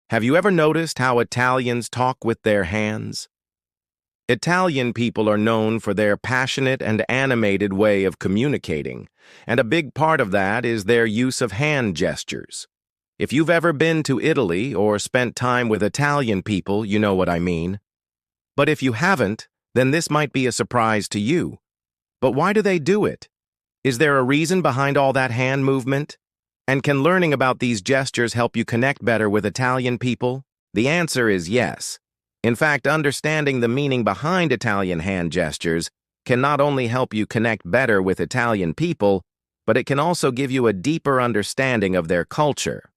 Have you ever noticed how Italians talk with their hands? Italian people are known for their passionate and animated way of communicating, and a big part of that is their use of hand gestures. If you've ever been to Italy or spent time with Italian people, you know what I mean. But if you haven't, then this might be a surprise to you. But why do they do it? Is there a reason behind all that hand movement? And can learning about these gestures help you connect better with Italian people? The answer is yes. In fact, understanding the meaning behind Italian hand gestures can not only help you connect better with Italian people, but it can also give you a deeper understanding of their culture.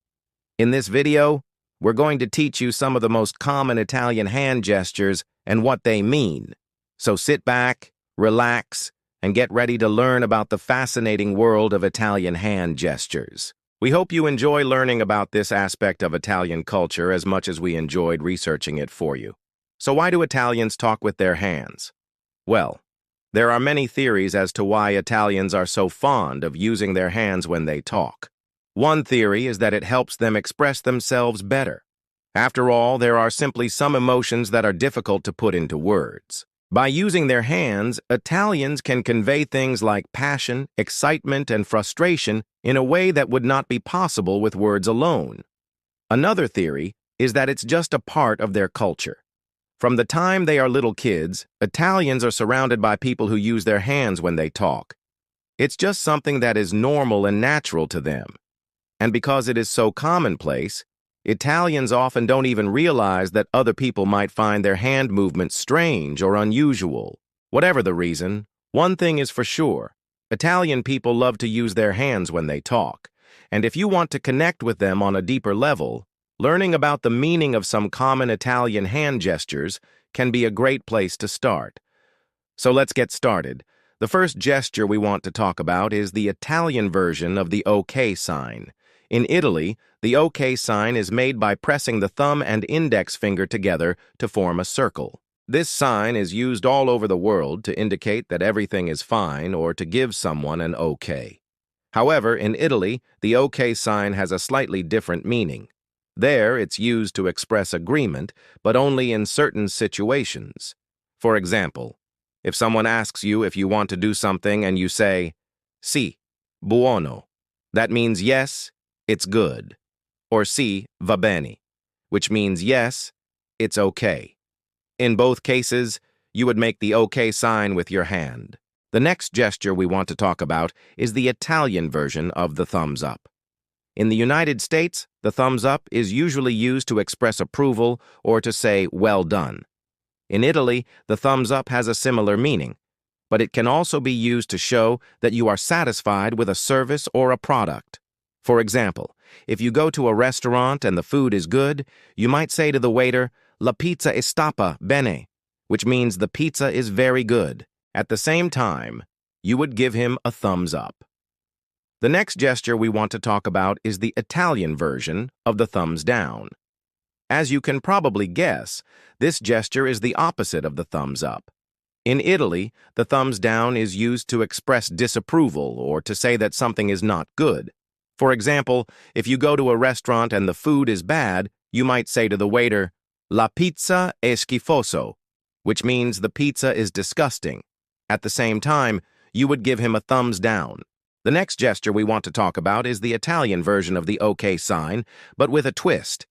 In this video, we're going to teach you some of the most common Italian hand gestures and what they mean. So sit back, relax, and get ready to learn about the fascinating world of Italian hand gestures. We hope you enjoy learning about this aspect of Italian culture as much as we enjoyed researching it for you. So why do Italians talk with their hands? Well, there are many theories as to why Italians are so fond of using their hands when they talk. One theory is that it helps them express themselves better. After all, there are simply some emotions that are difficult to put into words. By using their hands, Italians can convey things like passion, excitement, and frustration in a way that would not be possible with words alone. Another theory is that it's just a part of their culture. From the time they are little kids, Italians are surrounded by people who use their hands when they talk. It's just something that is normal and natural to them. And because it is so commonplace, Italians often don't even realize that other people might find their hand movements strange or unusual. Whatever the reason, one thing is for sure. Italian people love to use their hands when they talk. And if you want to connect with them on a deeper level, learning about the meaning of some common Italian hand gestures can be a great place to start. So let's get started. The first gesture we want to talk about is the Italian version of the OK sign. In Italy, the OK sign is made by pressing the thumb and index finger together to form a circle. This sign is used all over the world to indicate that everything is fine or to give someone an OK. However, in Italy, the OK sign has a slightly different meaning. There, it's used to express agreement, but only in certain situations. For example, if someone asks you if you want to do something and you say, "Sì, buono," that means yes, it's good, or "Sì, va bene," which means yes, it's okay. In both cases, you would make the OK sign with your hand. The next gesture we want to talk about is the Italian version of the thumbs up. In the United States, the thumbs up is usually used to express approval or to say well done. In Italy, the thumbs up has a similar meaning, but it can also be used to show that you are satisfied with a service or a product. For example, if you go to a restaurant and the food is good, you might say to the waiter, "La pizza è stata bene," which means the pizza is very good. At the same time, you would give him a thumbs up. The next gesture we want to talk about is the Italian version of the thumbs down. As you can probably guess, this gesture is the opposite of the thumbs up. In Italy, the thumbs down is used to express disapproval or to say that something is not good. For example, if you go to a restaurant and the food is bad, you might say to the waiter, "La pizza è schifoso," which means the pizza is disgusting. At the same time, you would give him a thumbs down. The next gesture we want to talk about is the Italian version of the OK sign, but with a twist.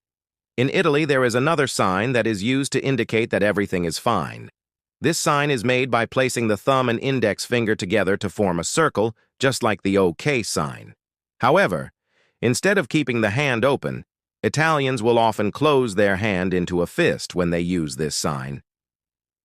In Italy, there is another sign that is used to indicate that everything is fine. This sign is made by placing the thumb and index finger together to form a circle, just like the OK sign. However, instead of keeping the hand open, Italians will often close their hand into a fist when they use this sign.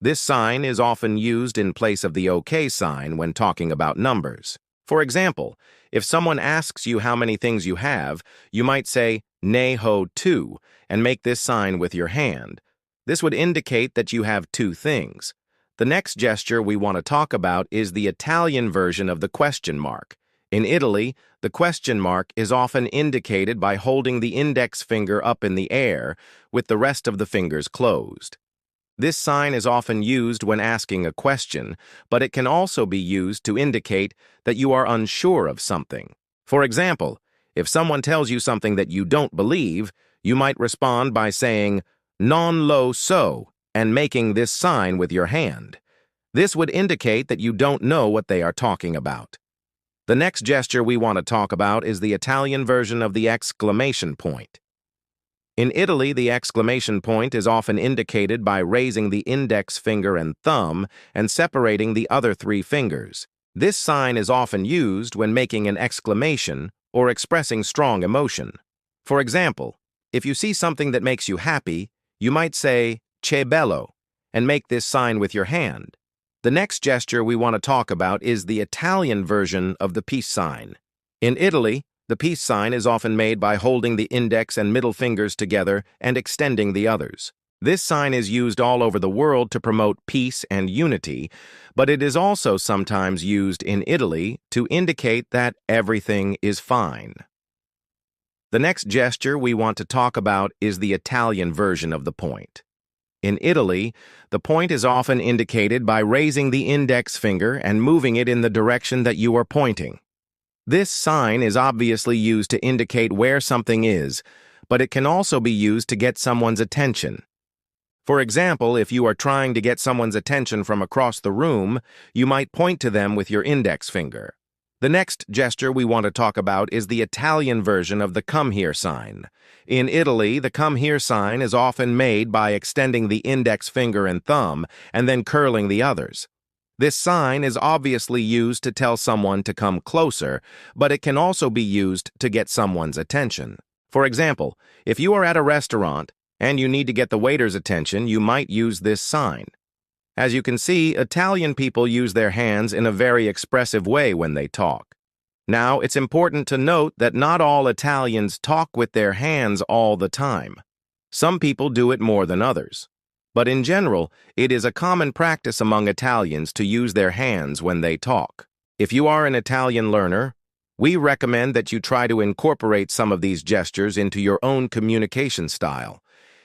This sign is often used in place of the OK sign when talking about numbers. For example, if someone asks you how many things you have, you might say, "Ne ho 2, and make this sign with your hand. This would indicate that you have 2 things. The next gesture we want to talk about is the Italian version of the question mark. In Italy, the question mark is often indicated by holding the index finger up in the air with the rest of the fingers closed. This sign is often used when asking a question, but it can also be used to indicate that you are unsure of something. For example, if someone tells you something that you don't believe, You might respond by saying, "Non lo so," and making this sign with your hand. This would indicate that you don't know what they are talking about. The next gesture we want to talk about is the Italian version of the exclamation point. In Italy, the exclamation point is often indicated by raising the index finger and thumb and separating the other three fingers. This sign is often used when making an exclamation or expressing strong emotion. For example, if you see something that makes you happy, you might say, "Che bello," and make this sign with your hand. The next gesture we want to talk about is the Italian version of the peace sign. In Italy, the peace sign is often made by holding the index and middle fingers together and extending the others. This sign is used all over the world to promote peace and unity, but it is also sometimes used in Italy to indicate that everything is fine. The next gesture we want to talk about is the Italian version of the point. In Italy, the point is often indicated by raising the index finger and moving it in the direction that you are pointing. This sign is obviously used to indicate where something is, but it can also be used to get someone's attention. For example, if you are trying to get someone's attention from across the room, you might point to them with your index finger. The next gesture we want to talk about is the Italian version of the "come here" sign. In Italy, the "come here" sign is often made by extending the index finger and thumb and then curling the others. This sign is obviously used to tell someone to come closer, but it can also be used to get someone's attention. For example, if you are at a restaurant and you need to get the waiter's attention, you might use this sign. As you can see, Italian people use their hands in a very expressive way when they talk. Now, it's important to note that not all Italians talk with their hands all the time. Some people do it more than others. But in general, it is a common practice among Italians to use their hands when they talk. If you are an Italian learner, we recommend that you try to incorporate some of these gestures into your own communication style.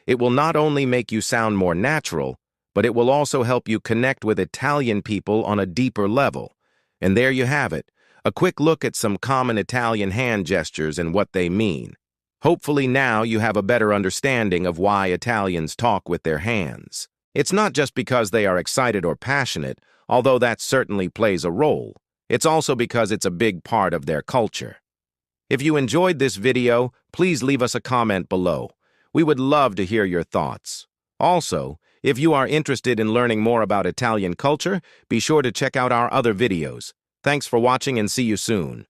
It will not only make you sound more natural, but it will also help you connect with Italian people on a deeper level. And there you have it, a quick look at some common Italian hand gestures and what they mean. Hopefully now you have a better understanding of why Italians talk with their hands. It's not just because they are excited or passionate, although that certainly plays a role. It's also because it's a big part of their culture. If you enjoyed this video, please leave us a comment below. We would love to hear your thoughts. Also, if you are interested in learning more about Italian culture, be sure to check out our other videos. Thanks for watching and see you soon.